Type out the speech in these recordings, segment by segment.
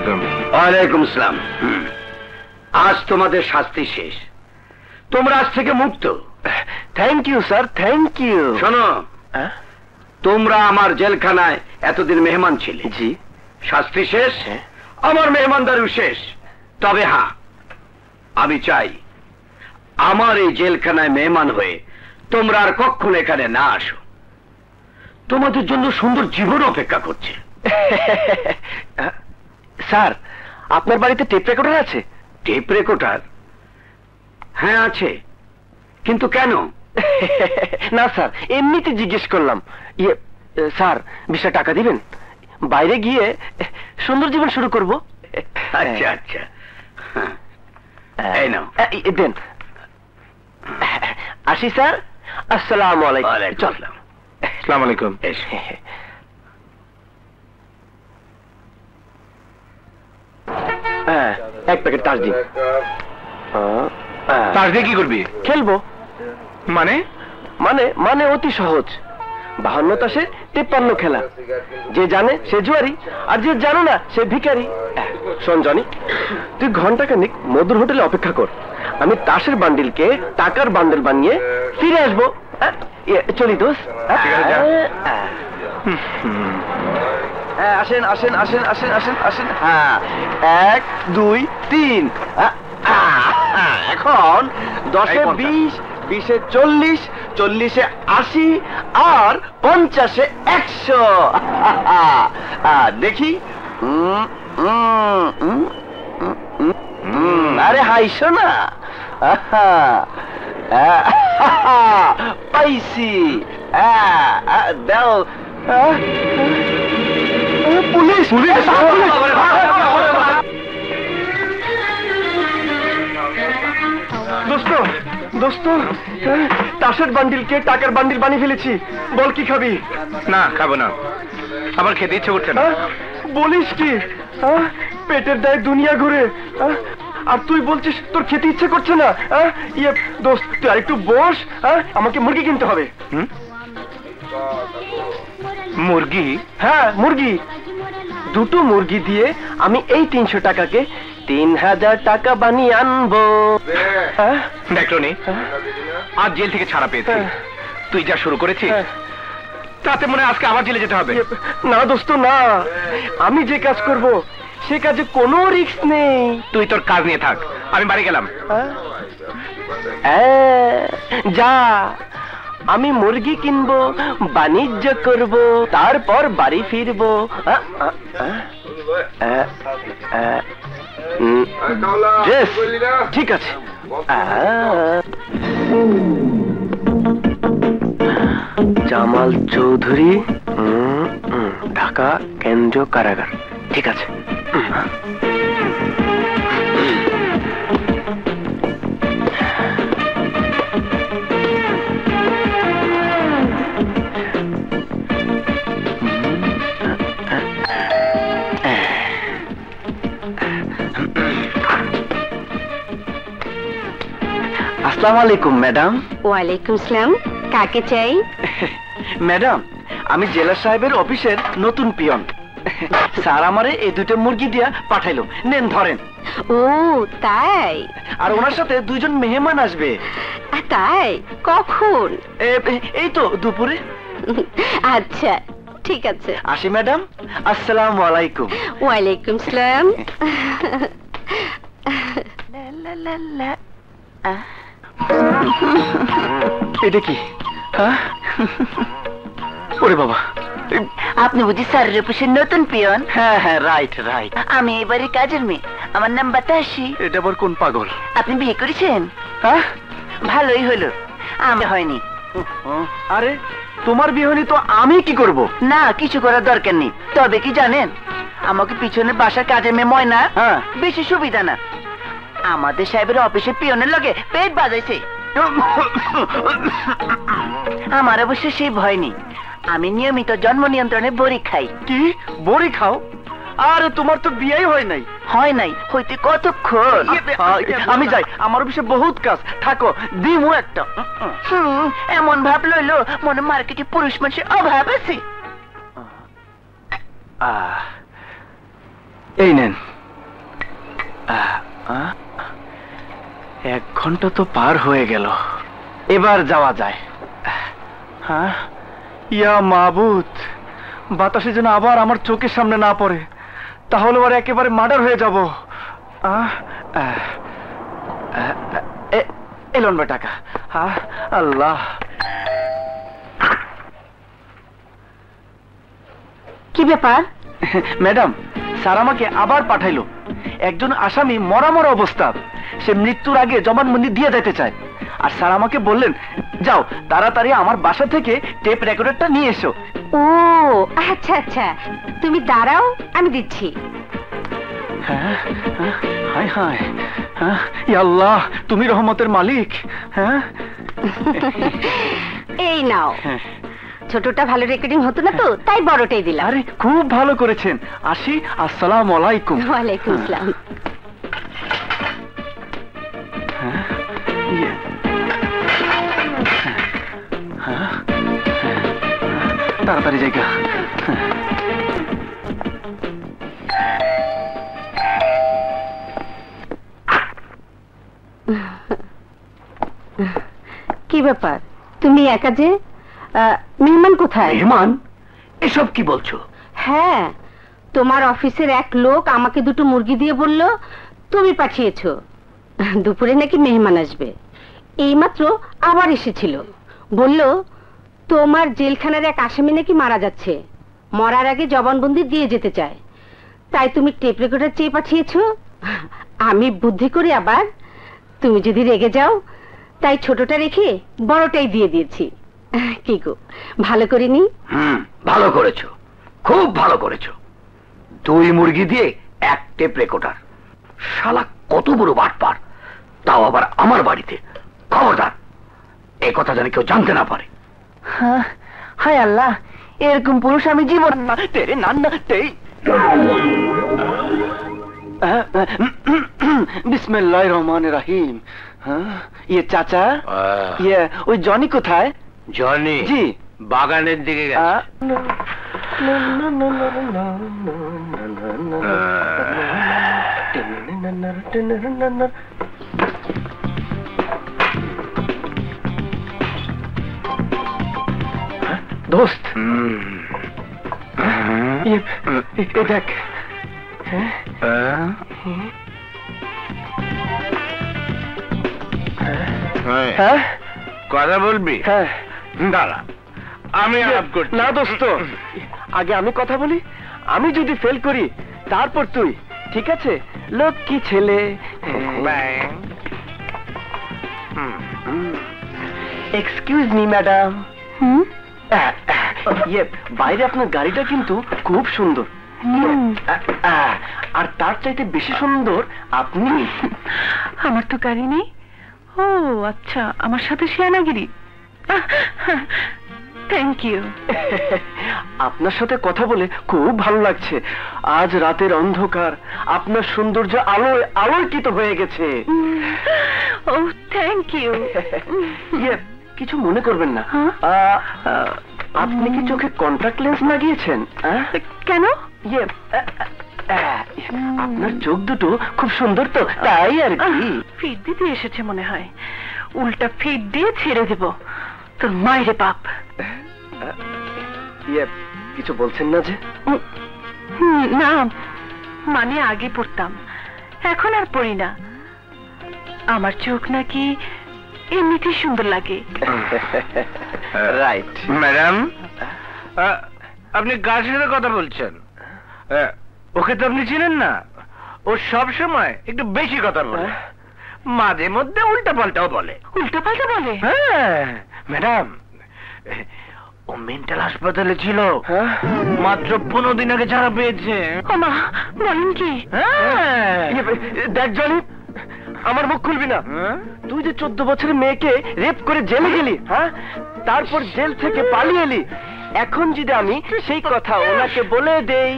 আলাইকুম। ওয়ালাইকুম আসসালাম। আজ তোমাদের শাস্তি শেষ, তোমরা আজ থেকে মুক্ত। Thank you sir, thank you. শোনো, তোমরা আমার জেলখানায় এতদিন মেহমান ছিলে। জি। শাস্তি শেষ, আমার মেহমানদারিও শেষ। তবে হ্যাঁ, আমি চাই আমার এই জেলখানায় মেহমান হয়ে তোমরা আর কখনো এখানে না আসো। তোমাদের জন্য সুন্দর জীবন অপেক্ষা করছে। স্যার, আপনার বাড়িতে টেপ রেকর্ডার আছে? Tape recorder? হ্যাঁ আছে, কিন্তু কেন? না স্যার, এমনিতে জিজ্ঞেস করলাম। ইয়ে স্যার, 20 টাকা দিবেন, বাইরে গিয়ে সুন্দর জীবন শুরু করব। আচ্ছা আচ্ছা, এই নাও, দেন। আসি স্যার, আসসালামু আলাইকুম। চললাম। আসসালামু আলাইকুম। এক প্যাকেট তাস দিন। তাস দিয়ে কি করবি? খেলবো। মানে? মানে মানে অতি সহজ। 52 তাসে 53 খেলা। যে জানে সে জুয়ারি, আর যে জানে না সে ভিখারি। শোন জনি, তুই ঘন্টাখানিক মধুর হোটেলে অপেক্ষা কর। আমি তাসের বান্ডিলকে টাকার বান্ডেল বানিয়ে ফিরে আসবো। চলি দোস্ত। আসেন আসেন আসেন আসেন আসেন আসেন। হ্যাঁ, 1 2 3। এখন 10-এ 20, 20-এ 40, 40-এ 80 আর 50-এ 100। দেখি। আরে হাইশো না। পাইছি। দাও। পুলিশ! পুলিশ! দোস্ত, দোস্ত, তাসের বান্ডিলকে টাকার বান্ডিল বানিয়ে ফেলেছি। বল কি খাবি? না, খাবো না, আমার খেতে ইচ্ছে করছে না। বলিস কি? পেটের দায়ে দুনিয়া ঘুরে, আর তুই বলছিস তোর খেতে ইচ্ছে করছে না? ইয়ে দোস্ত, তুই আরেকটু বস। আমাকে মুরগি কিনতে হবে। মুরগি? হ্যাঁ, মুরগি। 2টো মুরগি দিয়ে আমি এই 300 টাকাকে 3000 টাকা বানিয়ে আনবো। দেখলো নি, আজ জেল থেকে ছাড়া পেয়েছি। তুই যা শুরু করেছিস তাতে মনে হয় আজকে আমার জেলে যেতে হবে। না দোস্ত না, আমি যে কাজ করব সে কাজে কোনো রিস্ক নেই। তুই তোর কাজ নিয়ে থাক, আমি বাড়ি গেলাম। যা, আমি মুরগি কিনবো, বাণিজ্য করব, তারপর বাড়ি ফিরবো। ঠিক আছে। জামাল চৌধুরী, ঢাকা কেন্দ্রীয় কারাগার। ঠিক আছে। আসসালামু আলাইকুম ম্যাডাম। ওয়ালাইকুম আসসালাম। কাকে চাই? ম্যাডাম, আমি জেলা সাহেবের অফিসের নতুন পিয়ন। স্যার আমারে এই 2টো মুরগি দিয়া পাঠাইলো, নেন ধরেন। ও তাই? আর ওনার সাথে 2জন মেহমান আসবে। তাই? কখন? এই তো দুপুরে। আচ্ছা ঠিক আছে। আসি ম্যাডাম, আসসালামু আলাইকুম। ওয়ালাইকুম আসসালাম। এটা কি? ওরে বাবা, আপনি বুঝি স্যারের অফিসের নতুন পিয়ন? হ্যাঁ হ্যাঁ, রাইট রাইট। আমি এবারে কাজের মেয়ে, আমার নাম বাতাসি। এটা আবার কোন পাগল? আপনি বিয়ে করেছেন? হ্যাঁ, ভালোই হলো, আমি হয়নি। আরে তোমার বিয়ে হয়নি তো আমি কি করব? না, কিছু করার দরকার নেই। তবে কি জানেন, আমাকে পিছনের বাসার কাজের মেয়ে ময়না বেশি সুবিধা না। আমাদের সাহেবের অফিসে পিয়নের লগে পেট বাজাইছে। আমার অবশ্য সেই ভয় নেই, আমি নিয়মিত জন্ম নিয়ন্ত্রণে বড়ি খাই। কি বড়ি খাও? আরে তোমার তো বিয়েই হয় নাই। হয় নাই হইতে কতক্ষণ? আমি যাই, আমার অফিসে বহুত কাজ। থাকো, দিমু একটা। এমন ভাব লইলো মনে মার্কেটে পুরুষ মানুষের অভাব আছে। এই নেন। 1 ঘন্টা তো পার হয়ে গেল, এবার যাওয়া যায়। হ্যাঁ, ইয়া মাবুদ, বাতাসে যেন আবার আমার চোখের সামনে না পড়ে, তাহলে আর একেবারে মার্ডার হয়ে যাব। এলন টাকা। আল্লাহ, কি ব্যাপার? ম্যাডাম, স্যার আমাকে আবার পাঠাইলো। একজন আসামি মরা মরা অবস্থা, সে মৃত্যুর আগে জবানবন্দি দিয়ে যেতে চায়। আর স্যার আমাকে বললেন, যাও তাড়াতাড়ি আমার বাসা থেকে টেপ রেকর্ডারটা নিয়ে এসো। ও আচ্ছা আচ্ছা, তুমি দাঁড়াও, আমি দিচ্ছি। হায় হায়, ইয়া আল্লাহ, তুমি রহমতের মালিক। হ্যাঁ, এই নাও। ছোটটা ভালো রেকর্ডিং হতো না তো, তাই বড়টাই দিলাম। আরে খুব ভালো করেছেন। আসি, আসসালামু আলাইকুম। ওয়ালাইকুম আসসালাম। তাড়াতাড়ি জায়গা। কি ব্যাপার, তুমি একা যে? মেহমান কোথায়? মেহমান? এসব কি বলছো? হ্যাঁ, তোমার অফিসের এক লোক আমাকে 2টো মুরগি দিয়ে বলল তুমি পাঠিয়েছো। দুপুরে নাকি মেহমান আসবে। এইমাত্র আবার এসেছিল, বলল তোমার জেলখানার এক আসামি নাকি মারা যাচ্ছে, মরার আগে জবানবন্দি দিয়ে যেতে চায়, তাই তুমি টেপ রেকর্ডার চেয়ে পাঠিয়েছো। আমি বুদ্ধি করি আবার, তুমি যদি রেগে যাও তাই ছোটটা রেখে বড়টাই দিয়ে দিয়েছি। কি গো, ভালো করিনি? ভালো করেছো, খুব ভালো করেছো। 2 মুরগি দিয়ে 1 টেপ রেকর্ডার। শালা কত বড় বাটপার, তাও আবার আমার বাড়িতে। খবরদার, এই কথা যেন কেউ জানতে না পারে। হায় আল্লাহ, এরকম পুরুষ আমি জীবন না তেরে নান্না তেই। বিসমিল্লাহির রহমানির রহিম। ইয়ে চাচা, ইয়ে ওই জনি কোথায়? জনি জি, বাগানের দিকে গেছে। দোস্ত, দেখ। হ্যাঁ, কথা বলবি? হ্যাঁ। দাঁড়া, আমি আলাপ করছি। না দোস্ত, আগে আমি কথা বলি। আমি যদি ফেল করি তারপর তুই, ঠিক আছে? লক্ষ্মী ছেলে। Excuse me madam. ইয়ে, বাইরে আপনার গাড়িটা কিন্তু খুব সুন্দর, আর তার চাইতে বেশি সুন্দর আপনি। আমার তো গাড়ি নেই। ও আচ্ছা, আমার সাথে শেয়ানাগিরি। Thank you. আপনার সাথে কথা বলে খুব ভালো লাগছে। আজ রাতের অন্ধকার আপনার সৌন্দর্য আলোয় আলোকিত হয়ে গেছে। ও থ্যাংক ইউ। ইয়ে, কিছু মনে করবেন না। আপনি কি চোখে কন্টাক্ট লেন্স লাগিয়েছেন? কেন? ইয়ে, আপনার চোখ দুটো খুব সুন্দর তো, তাই আর কি। ফিট দিতে এসেছে মনে হয়, উল্টা ফিট দিয়ে ছেড়ে দেব তোর মায়ের বাপ। ইয়ে, কিছু বলছেন না যে? না, মানে আগে পড়তাম, এখন আর পড়ি না। আমার চোখ নাকি এমনিতেই সুন্দর লাগে। রাইট। ম্যাডাম, আপনি কার সাথে কথা বলছেন? ওকে তো আপনি চিনেন না। ও সব সময় একটু বেশি কথা বলে, মাঝে মধ্যে উল্টা পাল্টাও বলে। উল্টা পাল্টা বলে? হ্যাঁ ম্যাডাম, ও মেন্টাল হাসপাতালে ছিল, মাত্র 15 দিন আগে ছাড়া পেয়েছে। মা বলেন কি? দেখ জনি, আমার মুখ খুলবি না। তুই যে 14 বছরের মেয়েকে রেপ করে জেলে গেলি, হ্যাঁ, তারপর জেল থেকে পালিয়ে এলি। এখন যদি আমি সেই কথা ওনাকে বলে দেই।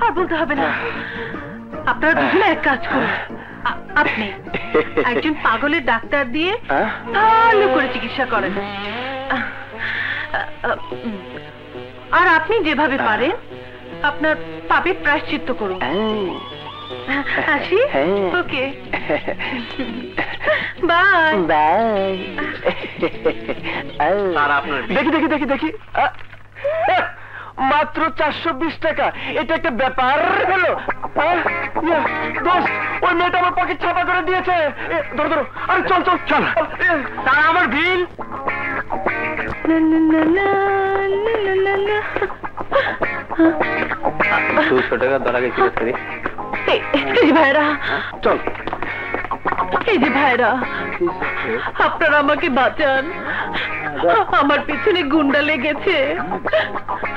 আর বলতে হবে না। আপনারা দুজনে এক কাজ করুন, আপনি একজন পাগলের ডাক্তার দিয়ে ভালো করে চিকিৎসা করেন, আর আপনি যেভাবে পারেন আপনার পাপের প্রায়শ্চিত্ত করুন। আসি? ওকে, বাই বাই। আর আপনার দেখি দেখি দেখি দেখি মাত্র 420 টাকা, এটা একটা ব্যাপার হলো? দোস্ত, ওই মেয়েটা আমার পকেট ছাপা করে দিয়েছে। ধরো ধরো, আরে চল চল চল। তারা আমার বিল। টাকা ধরা গেছিল। এই যে ভাইরা, চল। এই যে ভাইরা, আপনারা আমাকে বাঁচান, আমার পিছনে গুন্ডা লেগেছে।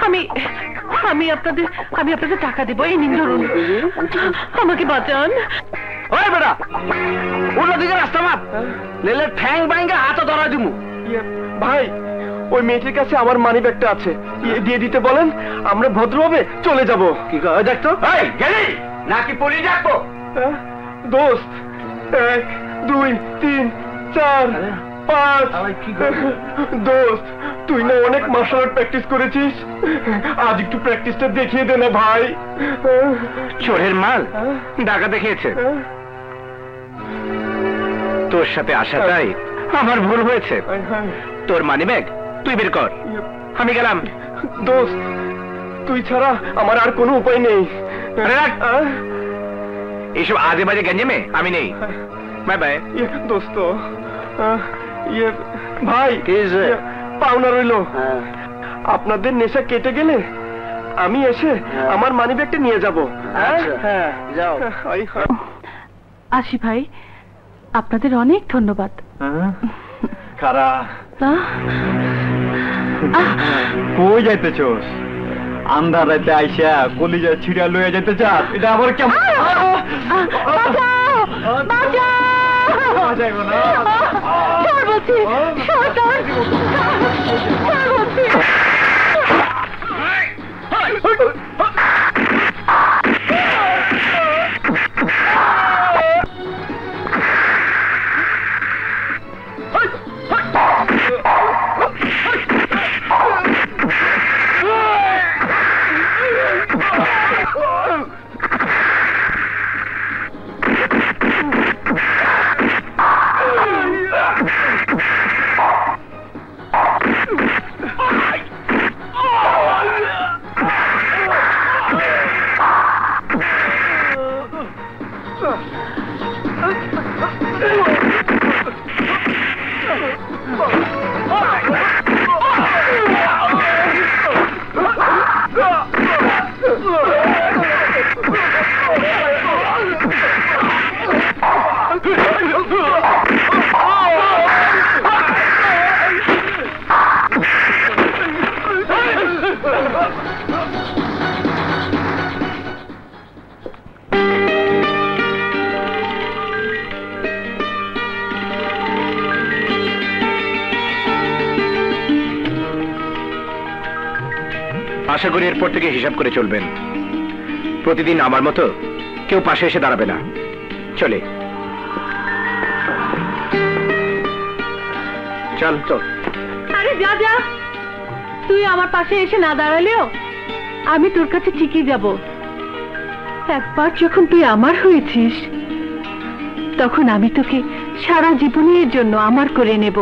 আমি আমি আপনাদের টাকা দেবো, এই নিন ধরুন, আমাকে বাঁচান। ওই বেটা, অন্যদিকে রাস্তা মাপ, নেলে ঠ্যাং বাইঙ্গা হাতে ধরা দিমু। ভাই, ওই মেয়েটির কাছে আমার মানি ব্যাগটা আছে, দিয়ে দিতে বলেন, আমরা ভদ্রভাবে চলে যাব। কি দেখতো গেলি নাকি পুলিশ ডাকবো? দোস্ত, 1 2 3 4 5। দোস্ত, তুই না অনেক মার্শাল আর্ট প্র্যাকটিস করেছিস, আজ একটু প্র্যাকটিসটা দেখিয়ে দে না ভাই। চোরের মাল ডাকা দেখিয়েছে। তোর সাথে আসাটাই আমার ভুল হয়েছে। তোর মানি ব্যাগ তুই বের কর, আমি গেলাম। দোস্ত, তুই ছাড়া আমার আর কোনো উপায় নেই। এইসব আজে বাজে গ্যাঞ্জামে আমি নেই। Bye bye. দোস্ত, ভাই পাওনা রইল। আপনাদের নেশা কেটে গেলে আমি এসে আমার মানি ব্যাগটা নিয়ে যাব। হ্যাঁ, যাও। আসি ভাই, আপনাদের অনেক ধন্যবাদ। খারা, কই যাইতেছোস? আন্ধার রাতে আইসা কলিজা ছিড়া লইয়া যেতে চাস? এটা আবার কেমন? আশা করি এরপর থেকে হিসাব করে চলবেন। প্রতিদিন আমার মতো কেউ পাশে এসে দাঁড়াবে না। চলে চল চল। আরে যা যা, তুই আমার পাশে এসে না দাঁড়ালেও আমি তোর কাছে ঠিকই যাব। একবার যখন তুই আমার হয়েছিস, তখন আমি তোকে সারা জীবনের জন্য আমার করে নেব।